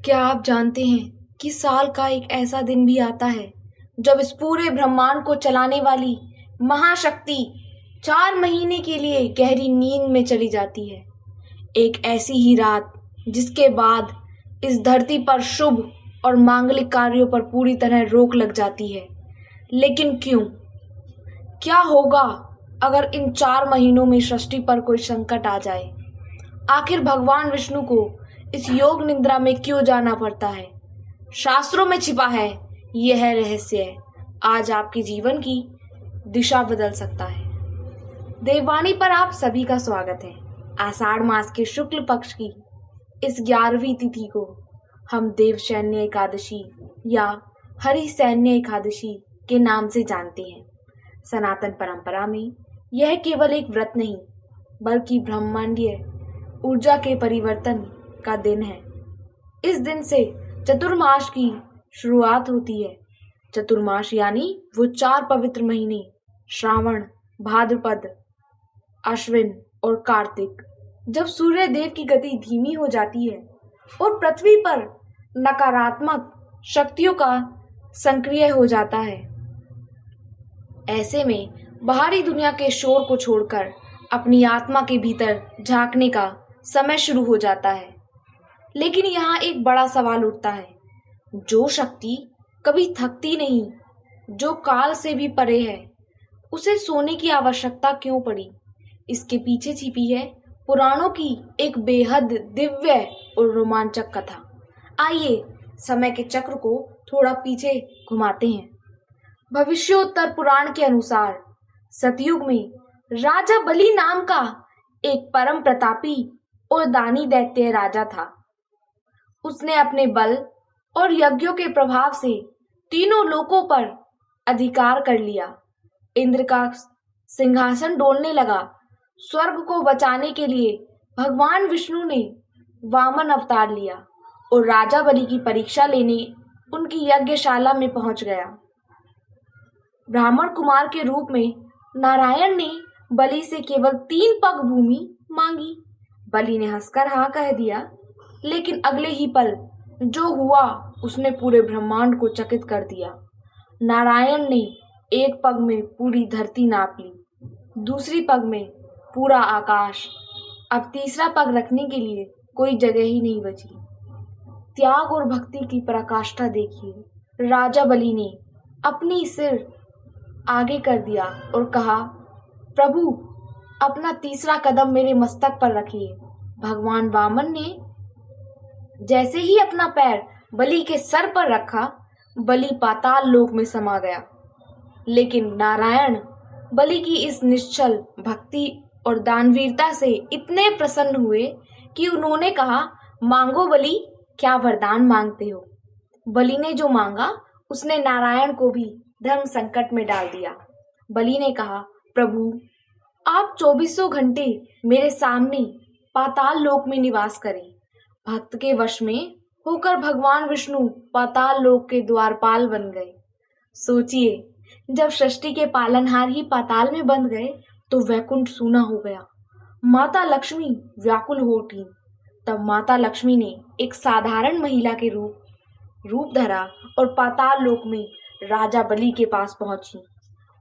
क्या आप जानते हैं कि साल का एक ऐसा दिन भी आता है जब इस पूरे ब्रह्मांड को चलाने वाली महाशक्ति 4 महीने के लिए गहरी नींद में चली जाती है। एक ऐसी ही रात जिसके बाद इस धरती पर शुभ और मांगलिक कार्यों पर पूरी तरह रोक लग जाती है। लेकिन क्यों? क्या होगा अगर इन 4 महीनों में सृष्टि पर कोई संकट आ जाए? आखिर भगवान विष्णु को इस योग निद्रा में क्यों जाना पड़ता है? शास्त्रों में छिपा है यह रहस्य आज आपके जीवन की दिशा बदल सकता है। देववाणी पर आप सभी का स्वागत है। आषाढ़ मास के शुक्ल पक्ष की इस 11वीं तिथि को हम देव सैन्य एकादशी या हरि सैन्य एकादशी के नाम से जानते हैं। सनातन परंपरा में यह केवल एक व्रत नहीं बल्कि ब्रह्मांडीय ऊर्जा के परिवर्तन का दिन है। इस दिन से चतुर्मास की शुरुआत होती है। चतुर्मास यानी वो 4 पवित्र महीने श्रावण, भाद्रपद, अश्विन और कार्तिक, जब सूर्य देव की गति धीमी हो जाती है और पृथ्वी पर नकारात्मक शक्तियों का संक्रिय हो जाता है। ऐसे में बाहरी दुनिया के शोर को छोड़कर अपनी आत्मा के भीतर झांकने का समय शुरू हो जाता है। लेकिन यहाँ एक बड़ा सवाल उठता है, जो शक्ति कभी थकती नहीं, जो काल से भी परे है, उसे सोने की आवश्यकता क्यों पड़ी? इसके पीछे छिपी है पुराणों की एक बेहद दिव्य और रोमांचक कथा। आइए समय के चक्र को थोड़ा पीछे घुमाते हैं। भविष्योत्तर पुराण के अनुसार सतयुग में राजा बलि नाम का एक परम प्रतापी और दानी दैत्य राजा था। उसने अपने बल और यज्ञों के प्रभाव से तीनों लोकों पर अधिकार कर लिया। इंद्र का सिंहासन डोलने लगा। स्वर्ग को बचाने के लिए भगवान विष्णु ने वामन अवतार लिया और राजा बलि की परीक्षा लेने उनकी यज्ञशाला में पहुंच गया। ब्राह्मण कुमार के रूप में नारायण ने बलि से केवल 3 पग भूमि मांगी। बलि ने हंसकर हाँ कह दिया, लेकिन अगले ही पल जो हुआ उसने पूरे ब्रह्मांड को चकित कर दिया। नारायण ने एक पग में पूरी धरती नाप ली, दूसरी पग में पूरा आकाश। अब तीसरा पग रखने के लिए कोई जगह ही नहीं बची। त्याग और भक्ति की पराकाष्ठा देखिए। राजा बलि ने अपनी सिर आगे कर दिया और कहा, प्रभु अपना तीसरा कदम मेरे मस्तक पर रखिए। भगवान वामन ने जैसे ही अपना पैर बलि के सर पर रखा, बलि पाताल लोक में समा गया। लेकिन नारायण बलि की इस निश्चल भक्ति और दानवीरता से इतने प्रसन्न हुए कि उन्होंने कहा, मांगो बलि, क्या वरदान मांगते हो? बलि ने जो मांगा उसने नारायण को भी धर्म संकट में डाल दिया। बलि ने कहा, प्रभु आप 24 घंटे मेरे सामने पाताल लोक में निवास करें। भक्त के वश में होकर भगवान विष्णु पाताल लोक के द्वारपाल बन गए। सोचिए, जब सृष्टि के पालनहार ही पाताल में बंद गए तो वैकुंठ सूना हो गया। माता लक्ष्मी व्याकुल हो उठी। तब माता लक्ष्मी ने एक साधारण महिला के रूप धरा और पाताल लोक में राजा बलि के पास पहुंची।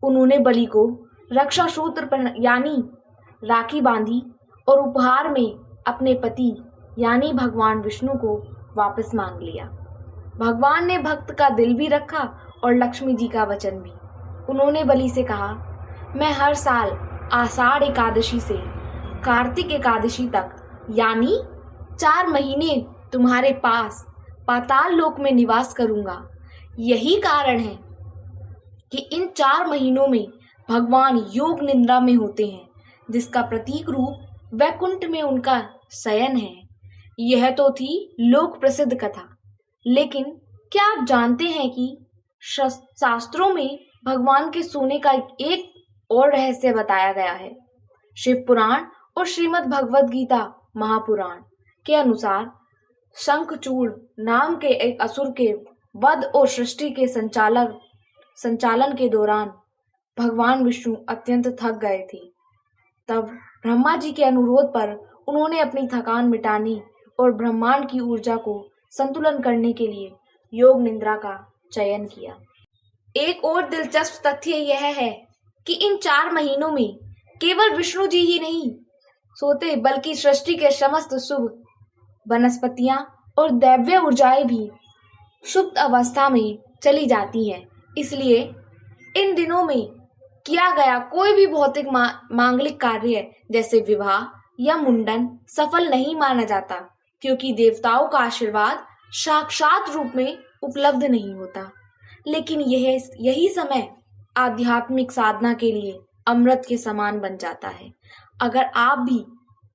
उन्होंने बलि को रक्षा सूत्र यानी राखी बांधी और उपहार में अपने पति यानी भगवान विष्णु को वापस मांग लिया। भगवान ने भक्त का दिल भी रखा और लक्ष्मी जी का वचन भी। उन्होंने बलि से कहा, मैं हर साल आषाढ़ एकादशी से कार्तिक एकादशी तक यानी 4 महीने तुम्हारे पास पाताल लोक में निवास करूंगा। यही कारण है कि इन 4 महीनों में भगवान योग निद्रा में होते हैं, जिसका प्रतीक रूप वैकुंठ में उनका शयन है। यह तो थी लोक प्रसिद्ध कथा, लेकिन क्या आप जानते हैं कि शास्त्रों में भगवान के सोने का एक और रहस्य बताया गया है। शिव पुराण और श्रीमद् भगवद गीता महापुराण के अनुसार शंखचूड़ नाम के एक असुर के वध और सृष्टि के संचालन के दौरान भगवान विष्णु अत्यंत थक गए थे। तब ब्रह्मा जी के अनुरोध पर उन्होंने अपनी थकान मिटाने और ब्रह्मांड की ऊर्जा को संतुलन करने के लिए योग निद्रा का चयन किया। एक और दिलचस्प तथ्य यह है कि इन 4 महीनों में केवल विष्णु जी ही नहीं सोते, बल्कि सृष्टि के समस्त शुभ वनस्पतियां और दैवीय ऊर्जाएं भी सुप्त अवस्था में चली जाती हैं। इसलिए इन दिनों में किया गया कोई भी भौतिक मांगलिक कार्य जैसे विवाह या मुंडन सफल नहीं माना जाता, क्योंकि देवताओं का आशीर्वाद साक्षात रूप में उपलब्ध नहीं होता। लेकिन यही समय आध्यात्मिक साधना के लिए अमृत के समान बन जाता है। अगर आप भी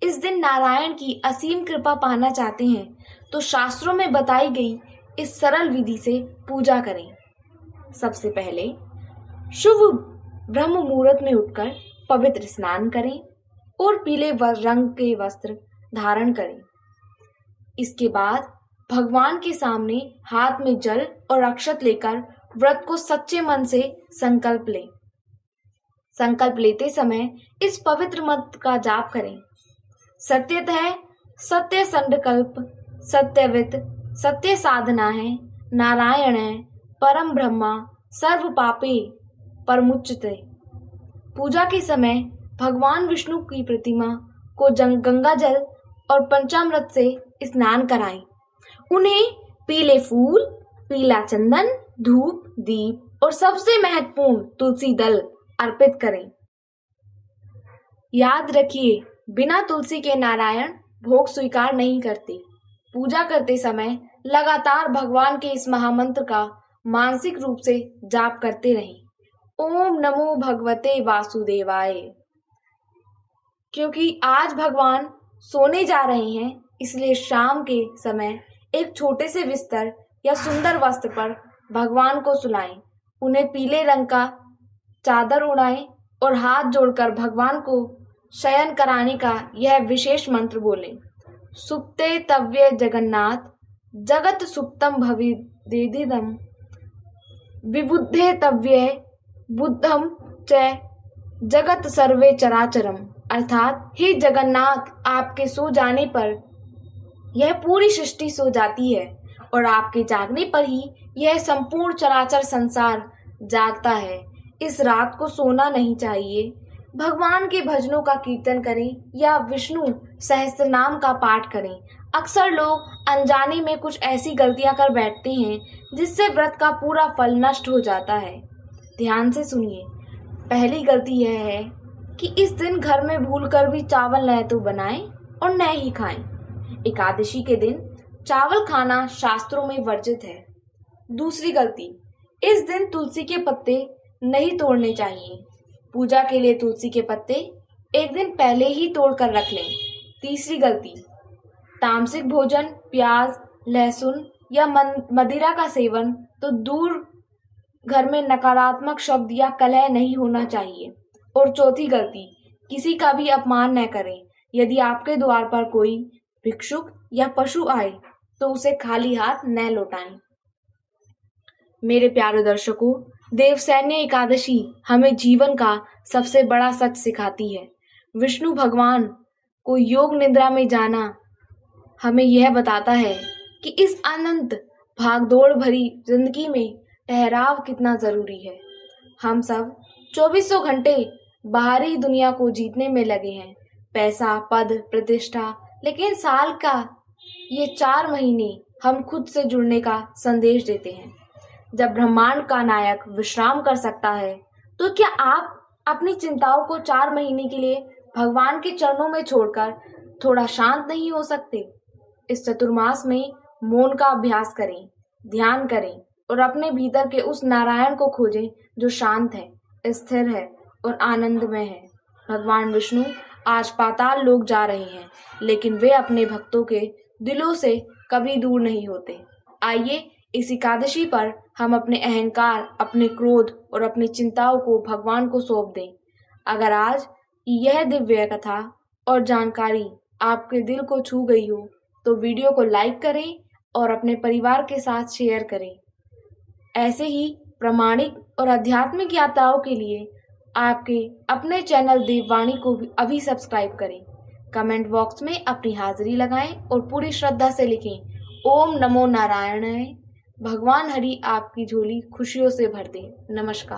इस दिन नारायण की असीम कृपा पाना चाहते हैं तो शास्त्रों में बताई गई इस सरल विधि से पूजा करें। सबसे पहले शुभ ब्रह्म मुहूर्त में उठकर पवित्र स्नान करें और पीले रंग के वस्त्र धारण करें। इसके बाद भगवान के सामने हाथ में जल और अक्षत लेकर व्रत को सच्चे मन से संकल्प लें। संकल्प लेते समय इस पवित्र मंत्र का जाप करें। सत्यतः सत्य संकल्प सत्यवित सत्य साधना है नारायण परम ब्रह्मा सर्व पापे परमुच्यते। पूजा के समय भगवान विष्णु की प्रतिमा को गंगा जल और पंचामृत से स्नान कराएं। उन्हें पीले फूल, पीला चंदन, धूप, दीप और सबसे महत्वपूर्ण तुलसी दल अर्पित करें। याद रखिए, बिना तुलसी के नारायण भोग स्वीकार नहीं करते। पूजा करते समय लगातार भगवान के इस महामंत्र का मानसिक रूप से जाप करते रहें। ओम नमो भगवते वासुदेवाय। क्योंकि आज भगवान सोने जा रहे हैं, इसलिए शाम के समय एक छोटे से बिस्तर या सुंदर वस्त्र पर भगवान को सुलाएं। उन्हें पीले रंग का चादर ओढ़ाएं और हाथ जोड़कर भगवान को शयन कराने का यह विशेष मंत्र बोलें। सुप्ते तव्य जगन्नाथ जगत सुप्तम भविदेदिदम विबुद्धे तव्य बुद्धम च जगत सर्वे चराचरम। अर्थात हे जगन्नाथ, आपके सो जाने पर यह पूरी सृष्टि सो जाती है और आपके जागने पर ही यह संपूर्ण चराचर संसार जागता है। इस रात को सोना नहीं चाहिए। भगवान के भजनों का कीर्तन करें या विष्णु सहस्त्रनाम का पाठ करें। अक्सर लोग अनजाने में कुछ ऐसी गलतियां कर बैठते हैं जिससे व्रत का पूरा फल नष्ट हो जाता है। ध्यान से सुनिए। पहली गलती यह है कि इस दिन घर में भूलकर भी चावल न तो बनाएं और न ही खाएं। एकादशी के दिन चावल खाना शास्त्रों में वर्जित है। दूसरी गलती, इस दिन तुलसी के पत्ते नहीं तोड़ने चाहिए। पूजा के लिए तुलसी के पत्ते एक दिन पहले ही तोड़ कर रख लें। तीसरी गलती, तामसिक भोजन, प्याज, लहसुन या मदिरा का सेवन तो दूर, घर में नकारात्मक शब्द या कलह नहीं होना चाहिए। और चौथी गलती, किसी का भी अपमान न करें। यदि आपके द्वार पर कोई भिक्षुक या पशु आए तो उसे खाली हाथ न लौटाएं। मेरे प्यारे दर्शकों, देवसैन्य एकादशी हमें जीवन का सबसे बड़ा सच सिखाती है। विष्णु भगवान को योग निद्रा में जाना हमें यह बताता है कि इस अनंत भागदौड़ भरी जिंदगी में ठहराव कितना जरूरी है। हम सब 2400 घंटे बाहरी दुनिया को जीतने में लगे हैं, पैसा, पद, प्रतिष्ठा, लेकिन साल का ये 4 महीने हम खुद से जुड़ने का संदेश देते हैं। जब ब्रह्मांड का नायक विश्राम कर सकता है तो क्या आप अपनी चिंताओं को 4 महीने के लिए भगवान के चरणों में छोड़कर थोड़ा शांत नहीं हो सकते? इस चतुर्मास में मौन का अभ्यास करें, ध्यान करें और अपने भीतर के उस नारायण को खोजें जो शांत है, स्थिर है और आनंदमय है। भगवान विष्णु आज पाताल लोक जा रहे हैं, लेकिन वे अपने भक्तों के दिलों से कभी दूर नहीं होते। आइए इस एकादशी पर हम अपने अहंकार, अपने क्रोध और अपनी चिंताओं को भगवान को सौंप दें। अगर आज यह दिव्य कथा और जानकारी आपके दिल को छू गई हो तो वीडियो को लाइक करें और अपने परिवार के साथ शेयर करें। ऐसे ही प्रामाणिक और आध्यात्मिक यात्राओं के लिए आपके अपने चैनल देववाणी को भी अभी सब्सक्राइब करें। कमेंट बॉक्स में अपनी हाजिरी लगाएं और पूरी श्रद्धा से लिखें, ओम नमो नारायणाय। भगवान हरि आपकी झोली खुशियों से भर दे। नमस्कार।